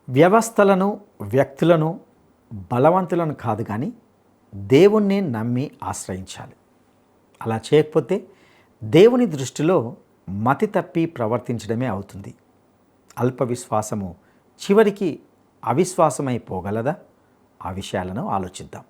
వ్యవస్థలను, వ్యక్తులను, బలవంతులను కాదు కానీ దేవుణ్ణి నమ్మి ఆశ్రయించాలి. అలా చేయకపోతే దేవుని దృష్టిలో మతి తప్పి ప్రవర్తించడమే అవుతుంది. అల్ప విశ్వాసము చివరికి అవిశ్వాసమైపోగలదా? ఆ విషయాలను ఆలోచిద్దాం.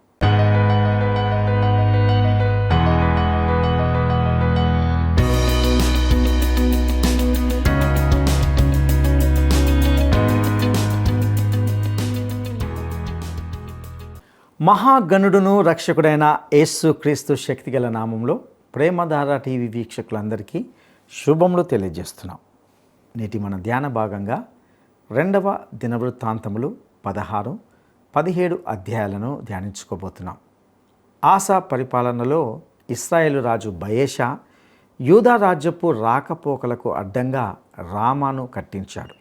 మహాగణుడును రక్షకుడైన యేసు క్రీస్తు శక్తిగల నామంలో ప్రేమధార టీవీ వీక్షకులందరికీ శుభములు తెలియజేస్తున్నాం. నేటి మన ధ్యాన భాగంగా 2వ దినవృత్తాంతములు 16, 17 అధ్యాయాలను ధ్యానించుకోబోతున్నాం. ఆసా పరిపాలనలో ఇశ్రాయేలు రాజు బయెషా యూదా రాజ్యపు రాకపోకలకు అడ్డంగా రామాను కట్టించాడు.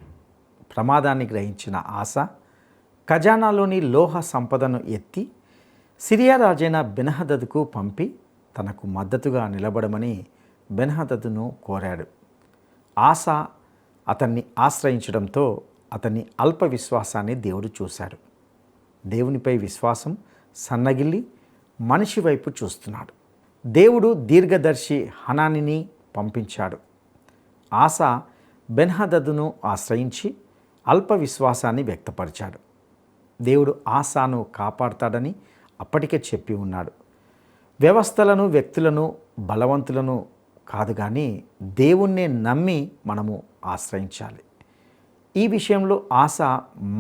ప్రమాదాన్ని గ్రహించిన ఆసా ఖజానాలోని లోహ సంపదను ఎత్తి సిరియా రాజైన బెన్హదదుకు పంపి తనకు మద్దతుగా నిలబడమని బెన్హదదును కోరాడు. ఆసా అతన్ని ఆశ్రయించడంతో అతని అల్ప విశ్వాసాన్ని దేవుడు చూశాడు. దేవునిపై విశ్వాసం సన్నగిల్లి మనిషి వైపు చూస్తున్నాడు. దేవుడు దీర్ఘదర్శి హనానిని పంపించాడు. ఆసా బెన్హదదును ఆశ్రయించి అల్ప విశ్వాసాన్ని వ్యక్తపరిచాడు. దేవుడు ఆసాను కాపాడుతాడని అప్పటికే చెప్పి ఉన్నాడు. వ్యవస్థలను, వ్యక్తులను, బలవంతులను కాదు కానీ దేవుణ్ణే నమ్మి మనము ఆశ్రయించాలి. ఈ విషయంలో ఆసా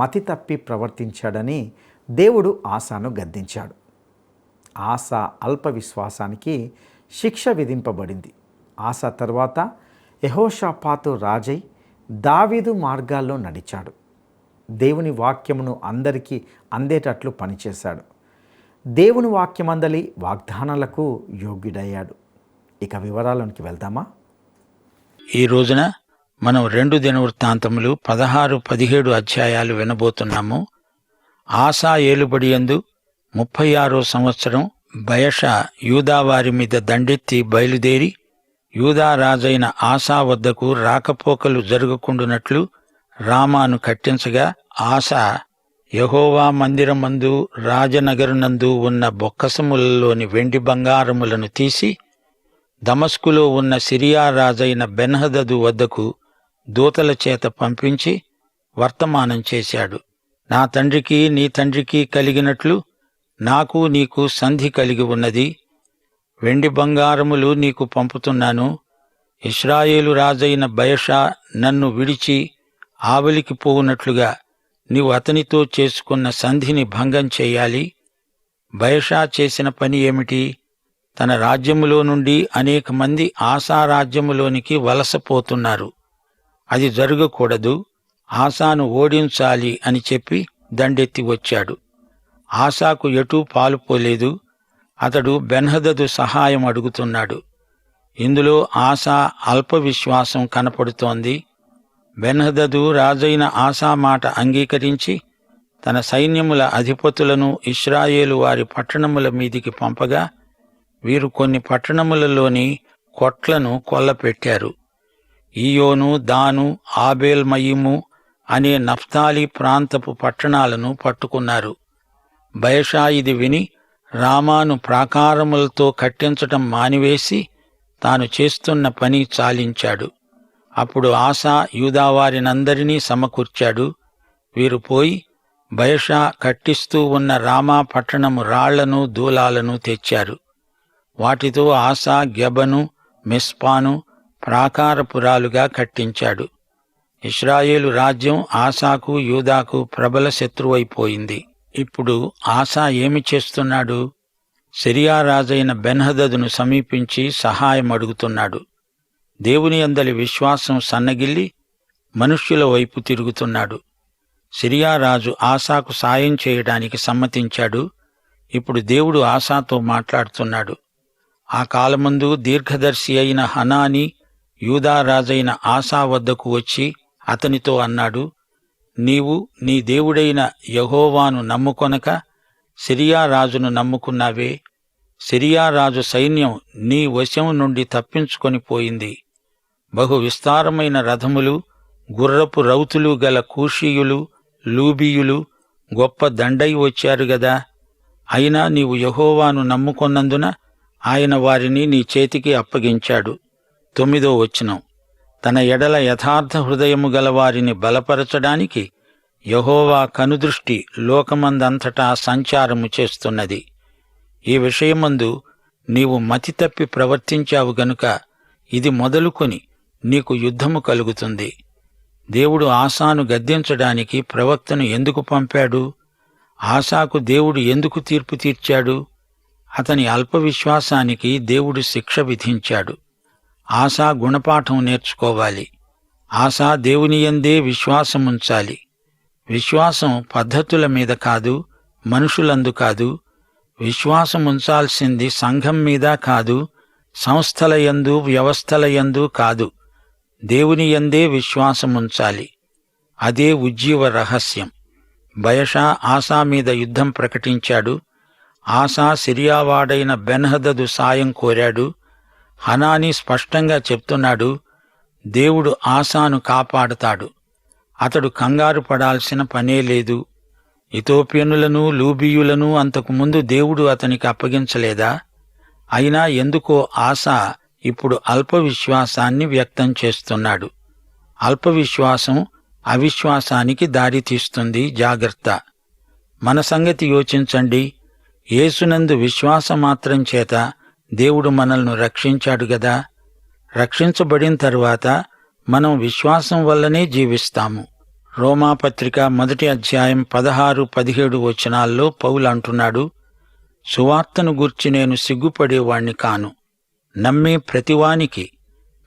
మతి తప్పి ప్రవర్తించాడని దేవుడు ఆసాను గద్దించాడు. ఆసా అల్ప విశ్వాసానికి శిక్ష విధింపబడింది. ఆసా తర్వాత యెహోషాపాతు రాజై దావీదు మార్గాల్లో నడిచాడు. దేవుని వాక్యమును అందరికీ అందేటట్లు పనిచేశాడు. దేవుని వాక్యమందలి వాగ్దానాలకు యోగ్యుడయ్యాడు. ఇక వివరాలలోకి వెళ్దామా? ఈ రోజున మనం 2 దినవృత్తాంతములు 16, 17 అధ్యాయాలు వినబోతున్నాము. ఆసా ఏలుబడియందు 36వ సంవత్సరం బయెషా యూదా వారి మీద దండెత్తి బయలుదేరి యూదా రాజైన ఆసా వద్దకు రాకపోకలు జరగకుండునట్లు రామాను కట్టించగా ఆసా యెహోవా మందిరమందు రాజనగరునందు ఉన్న బొక్కసములలోని వెండి బంగారములను తీసి దమస్కులో ఉన్న సిరియా రాజైన బెన్హదదు వద్దకు దూతల చేత పంపించి వర్తమానం చేశాడు. నా తండ్రికి నీ తండ్రికి కలిగినట్లు నాకు నీకు సంధి కలిగి ఉన్నది. వెండి బంగారములు నీకు పంపుతున్నాను. ఇశ్రాయేలు రాజైన బయెషా నన్ను విడిచి ఆవలికి పోవునట్లుగా నీవు అతనితో చేసుకున్న సంధిని భంగం చేయాలి. బయెషా చేసిన పని ఏమిటి? తన రాజ్యములో నుండి అనేక మంది ఆసా రాజ్యములోనికి వలసపోతున్నారు. అది జరగకూడదు. ఆసాను ఓడించాలి అని చెప్పి దండెత్తి వచ్చాడు. ఆసాకు ఎటూ పాలుపోలేదు. అతడు బెన్హదదు సహాయం అడుగుతున్నాడు. ఇందులో ఆసా అల్ప విశ్వాసం కనపడుతోంది. బెన్హదదు రాజైన ఆసా మాట అంగీకరించి తన సైన్యముల అధిపతులను ఇశ్రాయేలు వారి పట్టణముల మీదికి పంపగా వీరు కొన్ని పట్టణములలోని కొట్లను కొల్లపెట్టారు. ఈయోను, దాను, ఆబేల్మయీము అనే నఫ్తాలి ప్రాంతపు పట్టణాలను పట్టుకున్నారు. బయెషా ఇది విని రామాను ప్రాకారములతో కట్టించటం మానివేసి తాను చేస్తున్న పని చాలించాడు. అప్పుడు ఆసా యూదావారినందరినీ సమకూర్చాడు. వీరు పోయి బయెషా కట్టిస్తూ ఉన్న రామా పట్టణము రాళ్లను, దూలాలను తెచ్చారు. వాటితో ఆసా గెబను, మిస్పాను ప్రాకారపురాలుగా కట్టించాడు. ఇశ్రాయేలు రాజ్యం ఆసాకు, యూదాకు ప్రబల శత్రువైపోయింది. ఇప్పుడు ఆసా ఏమి చేస్తున్నాడు? సిరియా రాజైన బెన్హదదును సమీపించి సహాయం అడుగుతున్నాడు. దేవుని యందలి విశ్వాసం సన్నగిల్లి మనుష్యుల వైపు తిరుగుతున్నాడు. సిరియా రాజు ఆసాకు సాయం చేయడానికి సమ్మతించాడు. ఇప్పుడు దేవుడు ఆసాతో మాట్లాడుతున్నాడు. ఆ కాలమందు దీర్ఘదర్శి అయిన హనాని యూదా రాజైన ఆసా వద్దకు వచ్చి అతనితో అన్నాడు, నీవు నీ దేవుడైన యెహోవాను నమ్ముకొనక సిరియా రాజును నమ్ముకున్నావే. సిరియా రాజు సైన్యం నీ వశం నుండి తప్పించుకొని పోయింది. బహు విస్తారమైన రథములు, గుర్రపు రౌతులు గల కూషీయులు, లూబీయులు గొప్ప దండై వచ్చారు గదా. అయినా నీవు యెహోవాను నమ్ముకొన్నందున ఆయన వారిని నీ చేతికి అప్పగించాడు. 9వ వచనం. తన ఎడల యథార్థ హృదయము గల వారిని బలపరచడానికి యెహోవా కనుదృష్టి లోకమందంతటా సంచారము చేస్తున్నది. ఈ విషయమందు నీవు మతి తప్పి ప్రవర్తించావు గనుక ఇది మొదలుకొని నీకు యుద్ధము కలుగుతుంది. దేవుడు ఆసాను గద్దించడానికి ప్రవక్తను ఎందుకు పంపాడు? ఆసాకు దేవుడు ఎందుకు తీర్పు తీర్చాడు? అతని అల్పవిశ్వాసానికి దేవుడు శిక్ష విధించాడు. ఆసా గుణపాఠం నేర్చుకోవాలి. ఆసా దేవునియందే విశ్వాసముంచాలి. విశ్వాసం పద్ధతుల మీద కాదు, మనుషులందు కాదు. విశ్వాసముంచాల్సింది సంఘం మీద కాదు, సంస్థలయందు వ్యవస్థలయందు కాదు. దేవునియందే విశ్వాసముంచాలి. అదే ఉజ్జీవ రహస్యం. బయషా ఆసా మీద యుద్ధం ప్రకటించాడు. ఆసా సిరియావాడైన బెన్హదదు సాయం కోరాడు. హనానీ స్పష్టంగా చెప్తున్నాడు, దేవుడు ఆసాను కాపాడతాడు. అతడు కంగారు పడాల్సిన పనే లేదు. ఇథోపియనులను లూబీయులను అంతకుముందు దేవుడు అతనికి అప్పగించలేదా? అయినా ఎందుకో ఆసా ఇప్పుడు అల్పవిశ్వాసాన్ని వ్యక్తం చేస్తున్నాడు. అల్పవిశ్వాసం అవిశ్వాసానికి దారితీస్తుంది. జాగ్రత్త. మన సంగతి యోచించండి. యేసునందు విశ్వాసమాత్రం చేత దేవుడు మనల్ని రక్షించాడు గదా. రక్షించబడిన తరువాత మనం విశ్వాసం వల్లనే జీవిస్తాము. రోమాపత్రిక 1వ అధ్యాయం 16-17 వచనాల్లో పౌలు అంటున్నాడు, సువార్తను గూర్చి నేను సిగ్గుపడేవాణ్ణి కాను. నమ్మే ప్రతివానికి,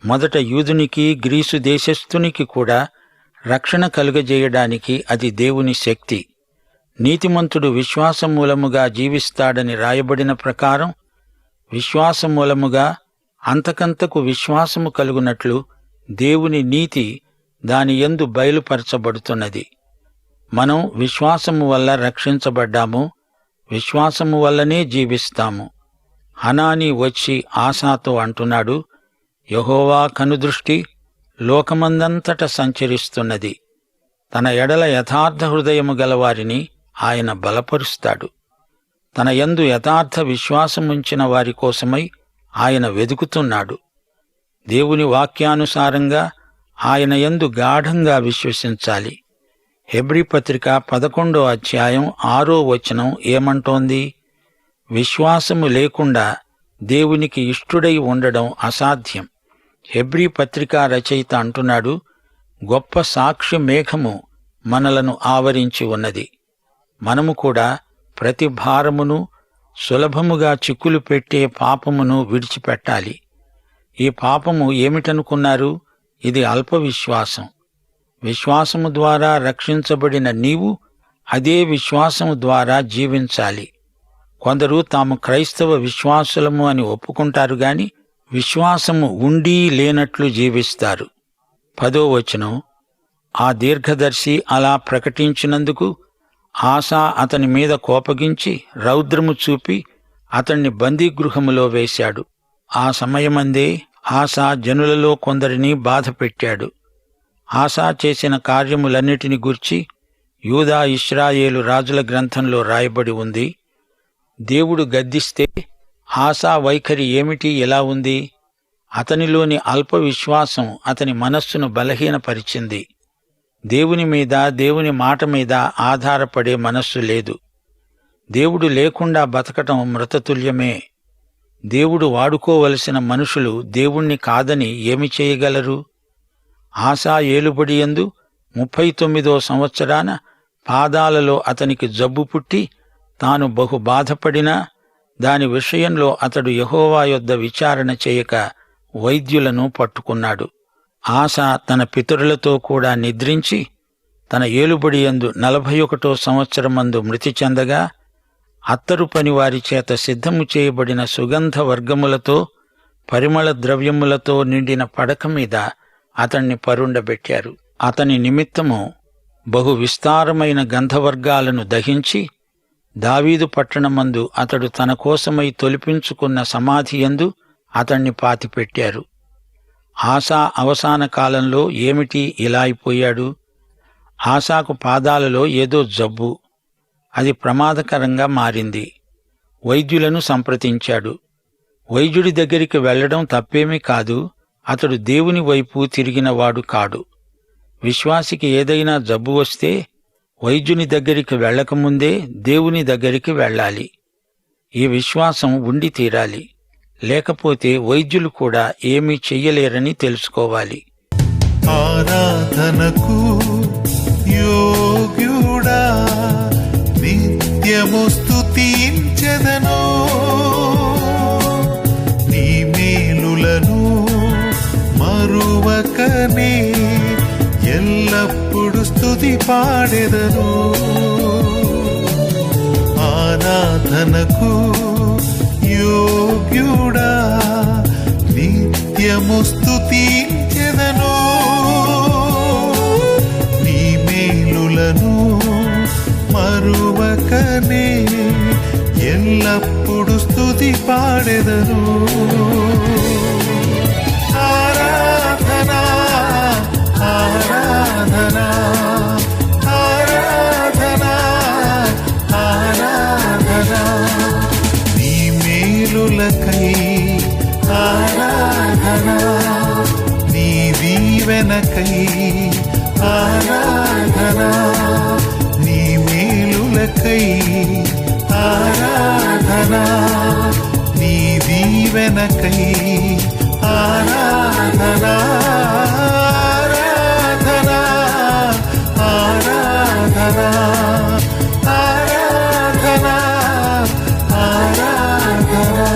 మొదట యూదునికి గ్రీసు దేశస్థునికి కూడా రక్షణ కలుగజేయడానికి అది దేవుని శక్తి. నీతిమంతుడు విశ్వాసమూలముగా జీవిస్తాడని రాయబడిన ప్రకారం విశ్వాసమూలముగా అంతకంతకు విశ్వాసము కలుగునట్లు దేవుని నీతి దానియందు బయలుపరచబడుతున్నది. మనం విశ్వాసము వల్ల రక్షించబడ్డాము. విశ్వాసము వల్లనే జీవిస్తాము. హనానీ వచ్చి ఆసాతో అంటున్నాడు, యెహోవా కనుదృష్టి లోకమందంతట సంచరిస్తున్నది. తన ఎడల యథార్థ హృదయము గలవారిని ఆయన బలపరుస్తాడు. తన యందు యథార్థ విశ్వాసముంచిన వారి కోసమై ఆయన వెదుకుతున్నాడు. దేవుని వాక్యానుసారంగా ఆయన యందు గాఢంగా విశ్వసించాలి. హెబ్రీ పత్రిక 11వ అధ్యాయం 6వ వచనం ఏమంటోంది? విశ్వాసము లేకుండా దేవునికి ఇష్టుడై ఉండడం అసాధ్యం. హెబ్రీ పత్రికా రచయిత అంటున్నాడు, గొప్ప సాక్షి మేఘము మనలను ఆవరించి ఉన్నది. మనము కూడా ప్రతి భారమును, సులభముగా చిక్కులు పెట్టే పాపమును విడిచిపెట్టాలి. ఈ పాపము ఏమిటనుకున్నారు? ఇది అల్పవిశ్వాసం. విశ్వాసము ద్వారా రక్షించబడిన నీవు అదే విశ్వాసము ద్వారా జీవించాలి. కొందరు తాము క్రైస్తవ విశ్వాసులము అని ఒప్పుకుంటారు గాని విశ్వాసము ఉండి లేనట్లు జీవిస్తారు. 10వ వచనం. ఆ దీర్ఘదర్శి అలా ప్రకటించినందుకు ఆసా అతని మీద కోపగించి రౌద్రము చూపి అతణ్ణి బందీగృహములో వేశాడు. ఆ సమయమందే ఆసా జనులలో కొందరిని బాధపెట్టాడు. ఆసా చేసిన కార్యములన్నిటిని గూర్చి యూదా ఇశ్రాయేలు రాజుల గ్రంథంలో రాయబడి ఉంది. దేవుడు గద్దిస్తే ఆసా వైఖరి ఏమిటి, ఎలా ఉంది? అతనిలోని అల్ప విశ్వాసం అతని మనస్సును బలహీనపరిచింది. దేవుని మీద, దేవుని మాట మీద ఆధారపడే మనస్సు లేదు. దేవుడు లేకుండా బతకటం మృతతుల్యమే. దేవుడు వాడుకోవలసిన మనుషులు దేవుణ్ణి కాదని ఏమి చేయగలరు? ఆసా ఏలుబడియందు 39వ సంవత్సరాన పాదాలలో అతనికి జబ్బు పుట్టి తాను బహు బాధపడినా దాని విషయంలో అతడు యెహోవా యొద్ద విచారణ చేయక వైద్యులను పట్టుకున్నాడు. ఆసా తన పితరులతో కూడా నిద్రించి తన ఏలుబడియందు 41వ సంవత్సరమందు మృతి చెందగా అత్తరు పనివారి చేత సిద్ధము చేయబడిన సుగంధ వర్గములతో పరిమళ ద్రవ్యములతో నిండిన పడక మీద అతణ్ణి పరుండబెట్టారు. అతని నిమిత్తము బహు విస్తారమైన గంధవర్గాలను దహించి దావీదు పట్టణమందు అతడు తన కోసమై తొలిపించుకున్న సమాధియందు అతణ్ణి పాతిపెట్టారు. ఆసా అవసాన కాలంలో ఏమిటి ఇలా అయిపోయాడు? ఆసాకు పాదాలలో ఏదో జబ్బు. అది ప్రమాదకరంగా మారింది. వైద్యులను సంప్రదించాడు. వైద్యుడి దగ్గరికి వెళ్లడం తప్పేమీ కాదు. అతడు దేవుని వైపు తిరిగినవాడు కాడు. విశ్వాసికి ఏదైనా జబ్బు వస్తే వైద్యుని దగ్గరికి వెళ్లకముందే దేవుని దగ్గరికి వెళ్ళాలి. ఈ విశ్వాసం ఉండి తీరాలి. లేకపోతే వైద్యులు కూడా ఏమీ చెయ్యలేరని తెలుసుకోవాలి. ఆరాధనకు యోగ్యుడా నిత్యము స్తుతించెదను, నీ మేలులను మరువకనే ఎల్లప్పుడు స్తుతి పాడెదను. ఆరాధనకు యోగ్యుడా నిత్యము స్తుతించెదను, నీ మేలులను మరువకనే ఎల్లప్పుడు స్తుతి పాడెదను. ఆరాధనా ఆరాధనా ఆరాధనా ఆరాధనా, నీ మేలులకై ఆరాధనా, నీ దీవెనకై ఆరాధనా, నీ మేలులకై ఆరాధనా, నీ దీవెనకై ఆరాధనా ఆరాధనా ఆరాధనా ఆరాధనా ఆరాధనా.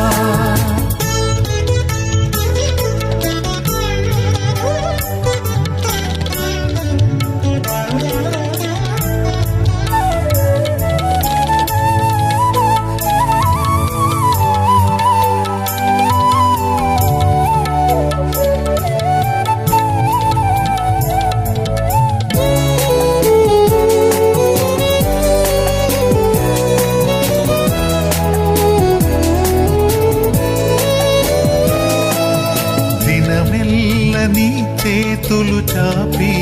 నీ చేతులు చాపి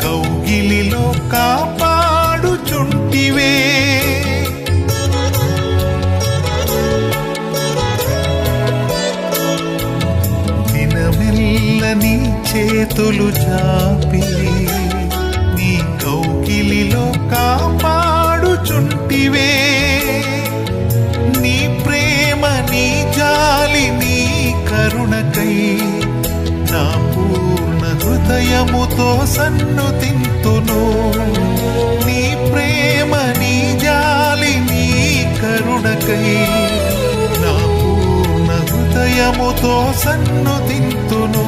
కౌగిలిలో కాపాడుచుంటివే, దినమెల్ల నీ చేతులు చాపి నీ కౌగిలిలో కాపాడుచుంటివే, నీ ప్రేమ నీ జాలి నీ కరుణకై నా పూర్ణ హృదయముతో సన్నుతింతును, నీ ప్రేమ నీ జాలి నీ కరుణకై నా పూర్ణ హృదయముతో సన్నుతింతును.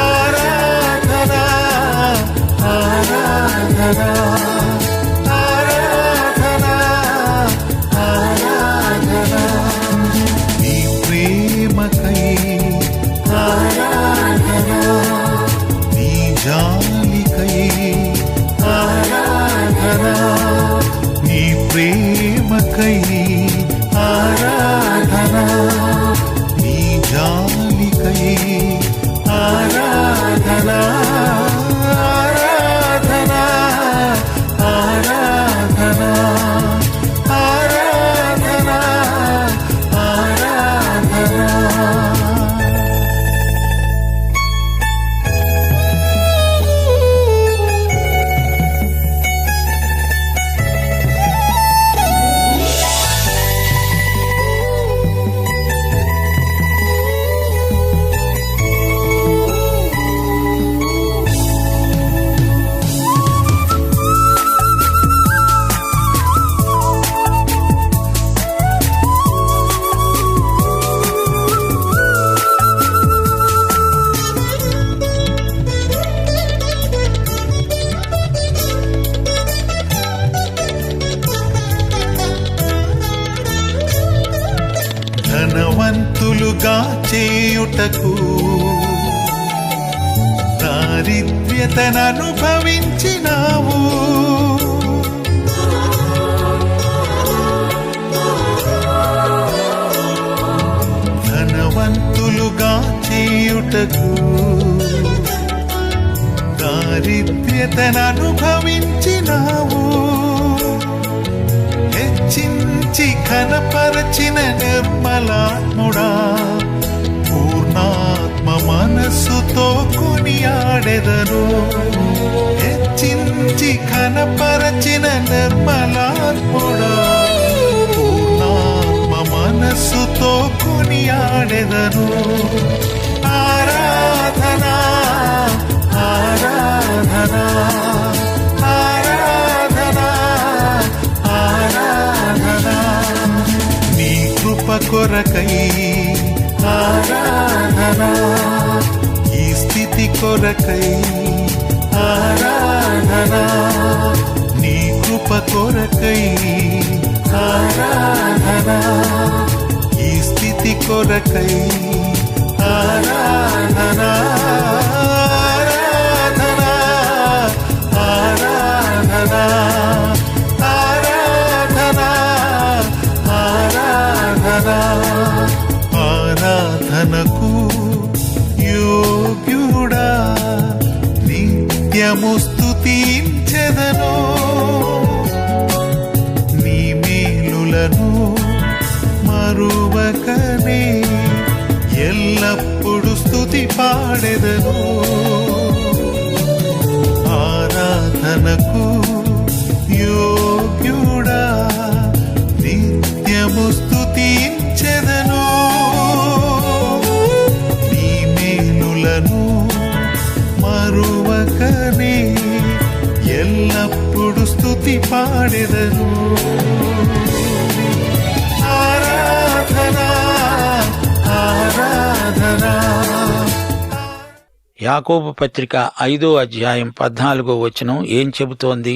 ఆరాధనా ఆరాధనా ఆరాధనా ఆరాధనా, నీ ప్రేమకై ఆరాధనా, నీ జాలికై ఆరాధనా, నీ ప్రేమకై ఆరాధనా, నీ జాలికై ఆరాధనా ఆరాధనా ఆరాధనా ఆరాధనా ఆరాధనా. ధనవంతులుగా చేయుటకు దారిద్ర్యతననుభవించినావు, ధనవంతులుగా చేయుటకు దారి రక్షణనుభవించినావు. హెచ్చించి ఘనపరచిన నిర్మలాత్ముడా, పూర్ణాత్మ మనస్సుతో కొనియాడెదను. హెచ్చించి ఘనపరచిన నిర్మలాత్ముడా, పూర్ణాత్మ మనస్సుతో కొనియాడెదను. ఆరాధనా ఆరాధనా ఆరాధనా ఆరాధనా, నీ కృప కొరకై ఆరాధనా, ఈ స్థితి కొరకై ఆరాధనా, నీ కృప కొరకై ఆరాధనా, ఈ స్థితి కొరకై ఆరాధనా ఆరాధనా ఆరాధనా ఆరాధనా ఆరాధనా, ఆరాధనకు యోగ్యుడా, నిత్యము స్తుతించెదను. నీ మేలులను మరువకనే ఎల్లప్పుడు స్తుతి పాడెదను. ఆరాధనకు యోగ్యుడా, నిత్యము స్తుతించెదను. నీ మేలులను మరువకనే ఎల్లప్పుడు స్తుతి పాడెదను. ఆరాధనా ఆరాధనా. యాకోబు పత్రిక 5వ అధ్యాయం 14వ వచనం ఏం చెబుతోంది?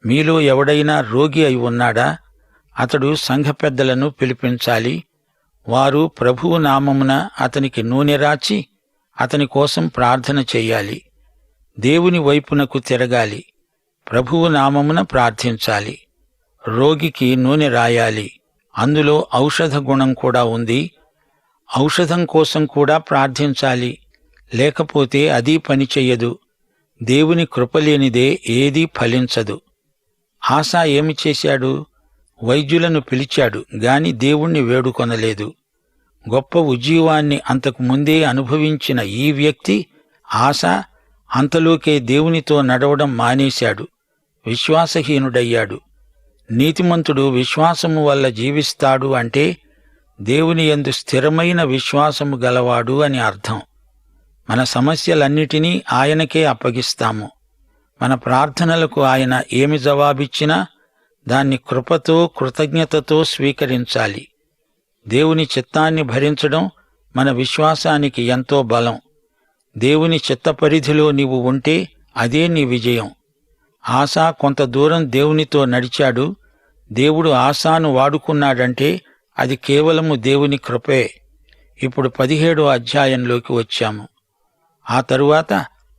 మీలో ఎవడైనా రోగి అయి ఉన్నాడా? అతడు సంఘ పెద్దలను పిలిపించాలి. వారు ప్రభువు నామమున అతనికి నూనె రాచి అతని కోసం ప్రార్థన చెయ్యాలి. దేవుని వైపునకు తిరగాలి. ప్రభువు నామమున ప్రార్థించాలి. రోగికి నూనె రాయాలి. అందులో ఔషధ గుణం కూడా ఉంది. ఔషధం కోసం కూడా ప్రార్థించాలి. లేకపోతే అది పనిచెయ్యదు. దేవుని కృపలేనిదే ఏదీ ఫలించదు. ఆసా ఏమి చేశాడు? వైద్యులను పిలిచాడు గాని దేవుణ్ణి వేడుకొనలేదు. గొప్ప ఉజ్జీవాన్ని అంతకు ముందే అనుభవించిన ఈ వ్యక్తి ఆసా అంతలోకే దేవునితో నడవడం మానేశాడు. విశ్వాసహీనుడయ్యాడు. నీతిమంతుడు విశ్వాసము వల్ల జీవిస్తాడు అంటే దేవుని యందు స్థిరమైన విశ్వాసము గలవాడు అని అర్థం. మన సమస్యలన్నిటినీ ఆయనకే అప్పగిస్తాము. మన ప్రార్థనలకు ఆయన ఏమి జవాబిచ్చినా దాన్ని కృపతో కృతజ్ఞతతో స్వీకరించాలి. దేవుని చిత్తాన్ని భరించడం మన విశ్వాసానికి ఎంతో బలం. దేవుని చిత్తపరిధిలో నీవు ఉంటే అదే నీ విజయం. ఆసా కొంత దూరం దేవునితో నడిచాడు. దేవుడు ఆసాను వాడుకున్నాడంటే అది కేవలము దేవుని కృపే. ఇప్పుడు 17వ అధ్యాయంలోకి వచ్చాము. ఆ తరువాత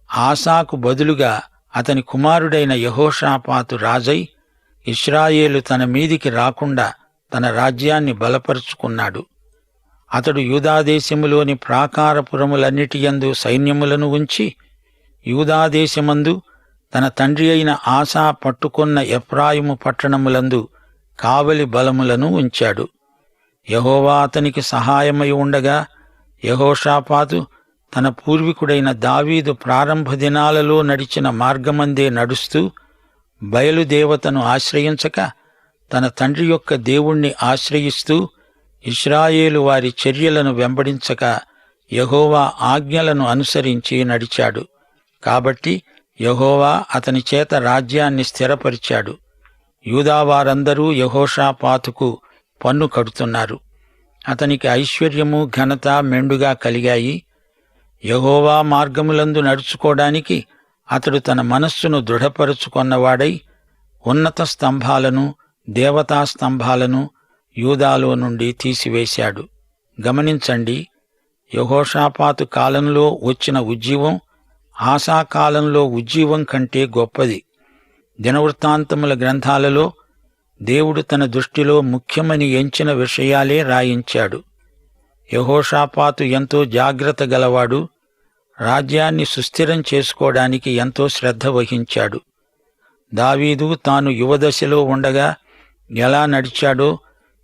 ఆసాకు బదులుగా అతని కుమారుడైన యెహోషాపాతు రాజై ఇశ్రాయేలు తన మీదికి రాకుండా తన రాజ్యాన్ని బలపరుచుకున్నాడు. అతడు యూదాదేశములోని ప్రాకారపురములన్నిటియందు సైన్యములను ఉంచి యూదాదేశమందు తన తండ్రి అయిన ఆసా పట్టుకొన్న ఎఫ్రాయిము పట్టణములందు కావలి బలములను ఉంచాడు. యెహోవా అతనికి సహాయమై ఉండగా యెహోషాపాతు తన పూర్వీకుడైన దావీదు ప్రారంభ దినాలలో నడిచిన మార్గమందే నడుస్తూ బయలుదేవతను ఆశ్రయించక తన తండ్రి యొక్క దేవుణ్ణి ఆశ్రయిస్తూ ఇశ్రాయేలు వారి చర్యలను వెంబడించక యెహోవా ఆజ్ఞలను అనుసరించి నడిచాడు. కాబట్టి యెహోవా అతని చేత రాజ్యాన్ని స్థిరపరిచాడు. యూదావారందరూ యెహోషాపాతుకు పన్ను కడుతున్నారు. అతనికి ఐశ్వర్యము ఘనత మెండుగా కలిగాయి. యెహోవా మార్గములందు నడుచుకోవడానికి అతడు తన మనస్సును దృఢపరుచుకొన్నవాడై ఉన్నత స్తంభాలను దేవతా స్తంభాలను యూదాలో నుండి తీసివేశాడు. గమనించండి, యెహోషాపాతు కాలంలో వచ్చిన ఉజ్జీవం ఆసా కాలంలో ఉజ్జీవం కంటే గొప్పది. దినవృత్తాంతముల గ్రంథాలలో దేవుడు తన దృష్టిలో ముఖ్యమని ఎంచిన విషయాలే రాయించాడు. యెహోషాపాతు ఎంతో జాగ్రత్త గలవాడు. రాజ్యాన్ని సుస్థిరం చేసుకోవడానికి ఎంతో శ్రద్ధ వహించాడు. దావీదు తాను యువదశలో ఉండగా ఎలా నడిచాడో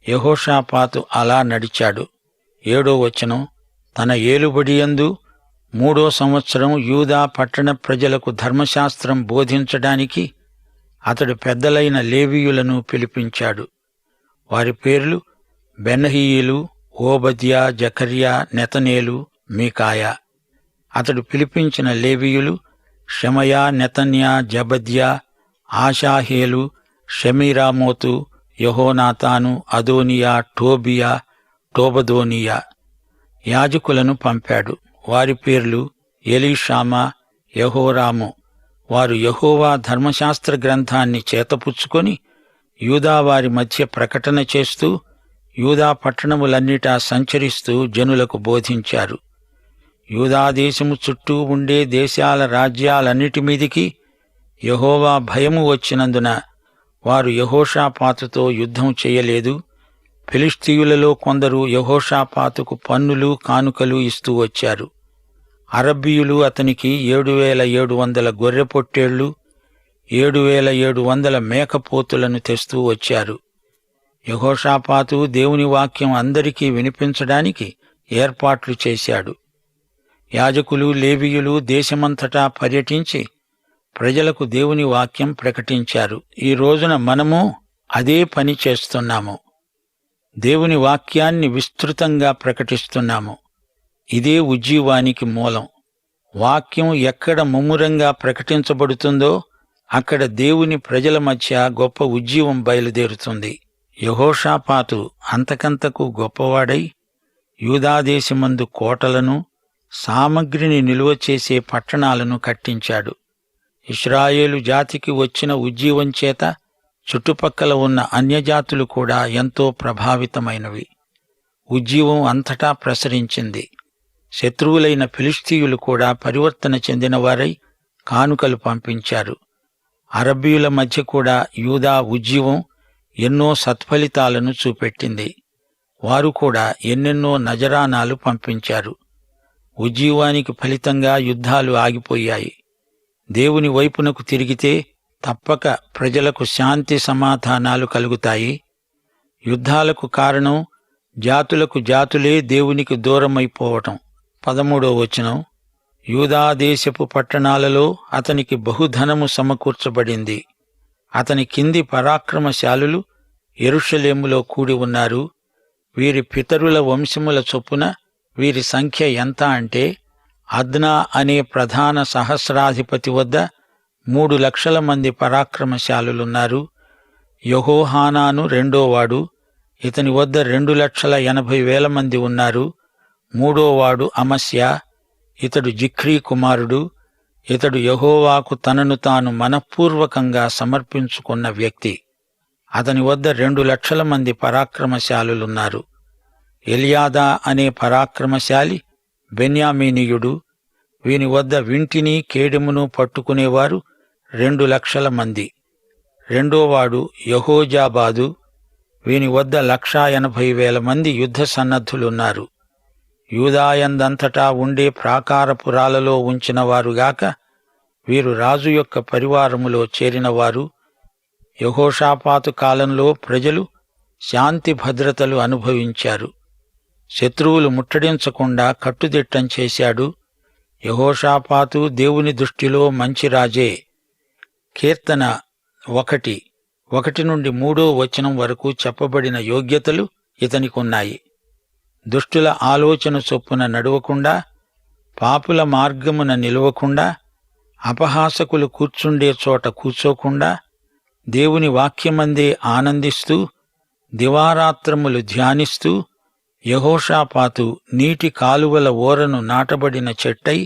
యెహోషాపాతు అలా నడిచాడు. 7వ వచనం, తన ఏలుబడియందు 3వ సంవత్సరం యూదా పట్టణ ప్రజలకు ధర్మశాస్త్రం బోధించడానికి అతడు పెద్దలైన లేవీయులను పిలిపించాడు. వారి పేర్లు బెన్హయీలు, ఓబద్యా, జకర్యా, నెతనేలు, మీకాయా. అతడు పిలిపించిన లేవీయులు షెమయా, నెతన్యా, జబద్యా, ఆషాహేలు, షెమీరామోతు, యెహోనాతాను, అదోనియా, టోబియా, టోబదోనియా. యాజకులను పంపాడు. వారి పేర్లు ఎలీషామా, యెహోరాము. వారు యెహోవా ధర్మశాస్త్ర గ్రంథాన్ని చేతపుచ్చుకొని యూదావారి మధ్య ప్రకటన చేస్తూ యూదా పట్టణములన్నిటా సంచరిస్తూ జనులకు బోధించారు. యూదాదేశము చుట్టూ ఉండే దేశాల రాజ్యాలన్నిటి మీదికి యెహోవా భయము వచ్చినందున వారు యెహోషాపాతుతో యుద్ధం చేయలేదు. ఫిలిష్తీయులలో కొందరు యెహోషాపాతుకు పన్నులు, కానుకలు ఇస్తూ వచ్చారు. అరబ్బీయులు అతనికి 7,700 గొర్రె పొట్టేళ్లు, 7,700 మేకపోతులను తెస్తూ వచ్చారు. యెహోషాపాతు దేవుని వాక్యం అందరికీ వినిపించడానికి ఏర్పాట్లు చేశాడు. యాజకులు, లేవీయులు దేశమంతటా పర్యటించి ప్రజలకు దేవుని వాక్యం ప్రకటించారు. ఈ రోజున మనము అదే పని చేస్తున్నాము. దేవుని వాక్యాన్ని విస్తృతంగా ప్రకటిస్తున్నాము. ఇదే ఉజ్జీవానికి మూలం. వాక్యం ఎక్కడ ముమ్మురంగా ప్రకటించబడుతుందో అక్కడ దేవుని ప్రజల మధ్య గొప్ప ఉజ్జీవం బయలుదేరుతుంది. యెహోషాపాతు అంతకంతకు గొప్పవాడై యూదాదేశమందు కోటలను, సామగ్రిని నిలువ చేసే పట్టణాలను కట్టించాడు. ఇశ్రాయేలు జాతికి వచ్చిన ఉజ్జీవం చేత చుట్టుపక్కల ఉన్న అన్యజాతులు కూడా ఎంతో ప్రభావితమైనవి. ఉజ్జీవం అంతటా ప్రసరించింది. శత్రువులైన ఫిలిష్తీయులు కూడా పరివర్తన చెందినవారై కానుకలు పంపించారు. అరబ్బీయుల మధ్య కూడా యూదా ఉజ్జీవం ఎన్నో సత్ఫలితాలను చూపెట్టింది. వారు కూడా ఎన్నెన్నో నజరానాలు పంపించారు. ఉజ్జీవానికి ఫలితంగా యుద్ధాలు ఆగిపోయాయి. దేవుని వైపునకు తిరిగితే తప్పక ప్రజలకు శాంతి సమాధానాలు కలుగుతాయి. యుద్ధాలకు కారణం జాతులకు జాతులే దేవునికి దూరమైపోవటం. 13వ వచనం, యూదాదేశపు పట్టణాలలో అతనికి బహుధనము సమకూర్చబడింది. అతని కింది పరాక్రమశాలులు యెరూషలేములో కూడి ఉన్నారు. వీరి పితరుల వంశముల చొప్పున వీరి సంఖ్య ఎంత అంటే, అద్నా అనే ప్రధాన సహస్రాధిపతి వద్ద 3,00,000 మంది పరాక్రమశాలులున్నారు. యెహోహానాను రెండోవాడు, ఇతని వద్ద 2,80,000 మంది ఉన్నారు. మూడోవాడు అమస్యా, ఇతడు జిఖ్రీ కుమారుడు. ఇతడు యెహోవాకు తనను తాను మనఃపూర్వకంగా సమర్పించుకున్న వ్యక్తి. అతని వద్ద 2,00,000 మంది పరాక్రమశాలులున్నారు. ఎలియాదా అనే పరాక్రమశాలి బెన్యామీనీయుడు. వీని వద్ద వింటిని, కేడెమును పట్టుకునేవారు 2,00,000 మంది. రెండోవాడు యెహోజాబాదు. వీని వద్ద 1,80,000 మంది యుద్ధ సన్నద్ధులున్నారు. యూదాయందంతటా ఉండే ప్రాకారపురాలలో ఉంచిన వారుగాక వీరు రాజు యొక్క పరివారములో చేరినవారు. యెహోషాపాతు కాలంలో ప్రజలు శాంతి భద్రతలు అనుభవించారు. శత్రువులు ముట్టడించకుండా కట్టుదిట్టం చేశాడు. యెహోషాపాతు దేవుని దృష్టిలో మంచి రాజే. కీర్తన 1:1 నుండి 3వ వచనం వరకు చెప్పబడిన యోగ్యతలు ఇతనికున్నాయి. దుష్టుల ఆలోచన చొప్పున నడవకుండా, పాపుల మార్గమున నిలవకుండా, అపహాసకులు కూర్చుండే చోట కూర్చోకుండా, దేవుని వాక్యమందే ఆనందిస్తూ, దివారాత్రములు ధ్యానిస్తూ, యెహోషాపాతు నీటి కాలువల ఓరను నాటబడిన చెట్టై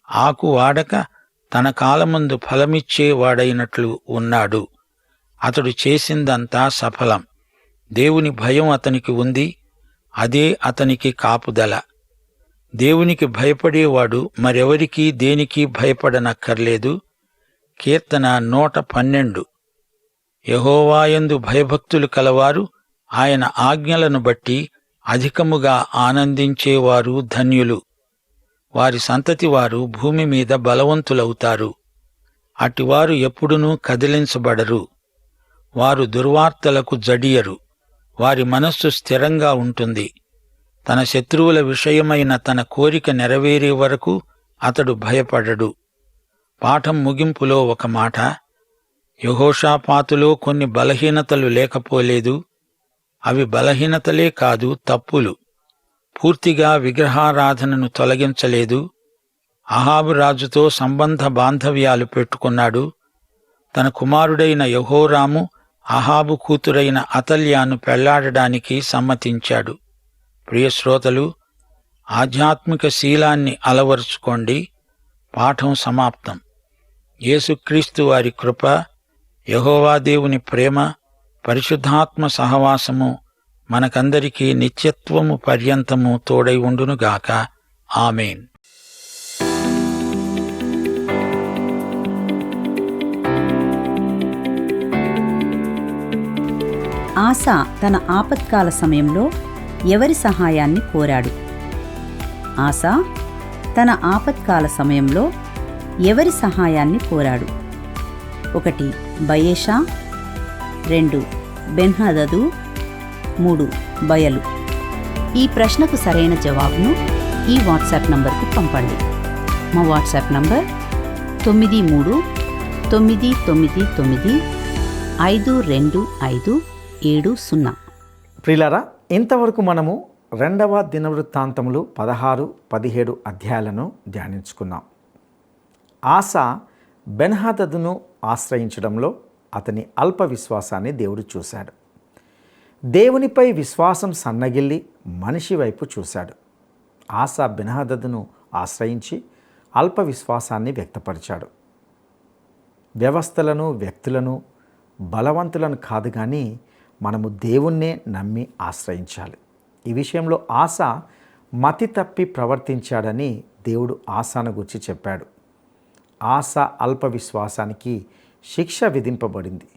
ఆకు వాడక తన కాలమందు ఫలమిచ్చేవాడైనట్లు ఉన్నాడు. అతడు చేసిందంతా సఫలం. దేవుని భయం అతనికి ఉంది. అదే అతనికి కాపుదల. దేవునికి భయపడేవాడు మరెవరికీ దేనికి భయపడనక్కర్లేదు. కీర్తన 112. యెహోవాయందు భయభక్తులు కలవారు ఆయన ఆజ్ఞలను బట్టి అధికముగా ఆనందించేవారు ధన్యులు. వారి సంతతి వారు భూమి మీద బలవంతులవుతారు. అటివారు ఎప్పుడునూ కదిలించబడరు. వారు దుర్వార్తలకు జడియరు. వారి మనస్సు స్థిరంగా ఉంటుంది. తన శత్రువుల విషయమైన తన కోరిక నెరవేరే వరకు అతడు భయపడడు. పాఠం ముగింపులో ఒక మాట: యెహోషాపాతులో కొన్ని బలహీనతలు లేకపోలేదు. అవి బలహీనతలే కాదు, తప్పులు. పూర్తిగా విగ్రహారాధనను తొలగించలేదు. అహాబు రాజుతో సంబంధ బాంధవ్యాలు పెట్టుకున్నాడు. తన కుమారుడైన యెహోరాము అహాబు కూతురైన అతల్యాను పెళ్లాడడానికి సమ్మతించాడు. ప్రియశ్రోతలు, ఆధ్యాత్మిక శీలాన్ని అలవరుచుకోండి. పాఠం సమాప్తం. యేసుక్రీస్తు వారి కృప, యెహోవా దేవుని ప్రేమ, పరిశుద్ధాత్మ సహవాసము మనకందరికీ నిత్యత్వము పర్యంతము తోడై ఉండునుగాక. ఆమేన్. ఆసా తన ఆపత్కాల సమయంలో ఎవరి సహాయాన్ని కోరాడు? ఆసా తన ఆపత్కాల సమయంలో ఎవరి సహాయాన్ని కోరాడు? 1 బయేషా, 2 బెన్హదదు, 3 బయలు. ఈ ప్రశ్నకు సరైన జవాబును ఈ వాట్సాప్ నంబర్కు పంపండి. మా వాట్సాప్ నంబర్ 9399952570. ప్రియులారా, ఇంతవరకు మనము 2వ దినవృత్తాంతములు 16, 17 అధ్యాయాలను ధ్యానించుకున్నాం. ఆసా బెన్హదదును ఆశ్రయించడంలో అతని అల్ప విశ్వాసాన్ని దేవుడు చూశాడు. దేవునిపై విశ్వాసం సన్నగిల్లి మనిషి వైపు చూశాడు. ఆసా బెన్హదదును ఆశ్రయించి అల్ప విశ్వాసాన్ని వ్యక్తపరిచాడు. వ్యవస్థలను, వ్యక్తులను, బలవంతులను కాదు కానీ మనము దేవుణ్ణే నమ్మి ఆశ్రయించాలి. ఈ విషయంలో ఆసా మతి తప్పి ప్రవర్తించాడని దేవుడు ఆసాను గురించి చెప్పాడు. ఆసా అల్ప విశ్వాసానికి శిక్ష విధింపబడింది.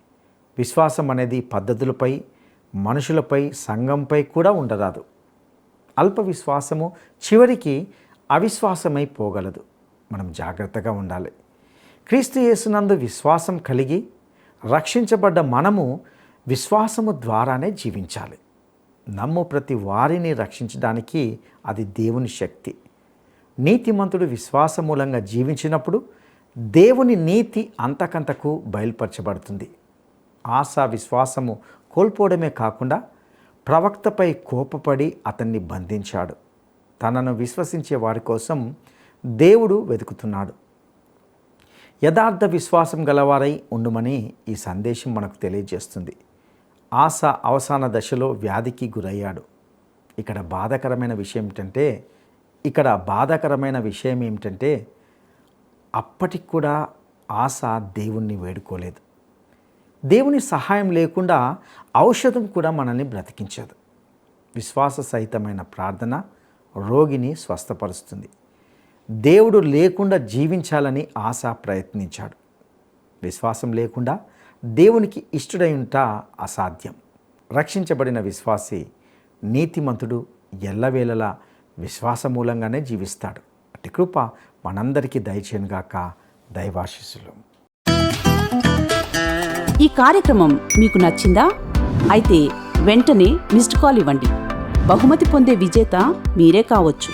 విశ్వాసం అనేది పద్ధతులపై, మనుషులపై, సంఘంపై కూడా ఉండరాదు. అల్ప విశ్వాసము చివరికి అవిశ్వాసమై పోగలదు. మనం జాగ్రత్తగా ఉండాలి. క్రీస్తు యేసునందు విశ్వాసం కలిగి రక్షించబడ్డ మనము విశ్వాసము ద్వారానే జీవించాలి. నమ్ము ప్రతి వారిని రక్షించడానికి అది దేవుని శక్తి. నీతిమంతుడు విశ్వాసమూలంగా జీవించినప్పుడు దేవుని నీతి అంతకంతకు బయలుపరచబడుతుంది. ఆసా విశ్వాసము కోల్పోవడమే కాకుండా ప్రవక్తపై కోపపడి అతన్ని బంధించాడు. తనను విశ్వసించే వారి కోసం దేవుడు వెతుకుతున్నాడు. యథార్థ విశ్వాసం గలవారై ఉండుమని ఈ సందేశం మనకు తెలియజేస్తుంది. ఆసా అవసాన దశలో వ్యాధికి గురయ్యాడు. ఇక్కడ బాధాకరమైన విషయం ఏమిటంటే అప్పటికి కూడా ఆసా దేవుణ్ణి వేడుకోలేదు. దేవుని సహాయం లేకుండా ఔషధం కూడా మనల్ని బ్రతికించదు. విశ్వాస సహితమైన ప్రార్థన రోగిని స్వస్థపరుస్తుంది. దేవుడు లేకుండా జీవించాలని ఆసా ప్రయత్నించాడు. విశ్వాసం లేకుండా దేవునికి ఇష్టడై ఉంట అసాధ్యం. రక్షించబడిన విశ్వాసి, నీతిమంతుడు ఎల్లవేళలా విశ్వాసమూలంగానే జీవిస్తాడు. అట్టి కృప మనందరికీ దయచేయనుగాక. దైవాశీస్సులు. ఈ కార్యక్రమం మీకు నచ్చిందా? అయితే వెంటనే మిస్డ్ కాల్ ఇవ్వండి. బహుమతి పొందే విజేత మీరే కావచ్చు.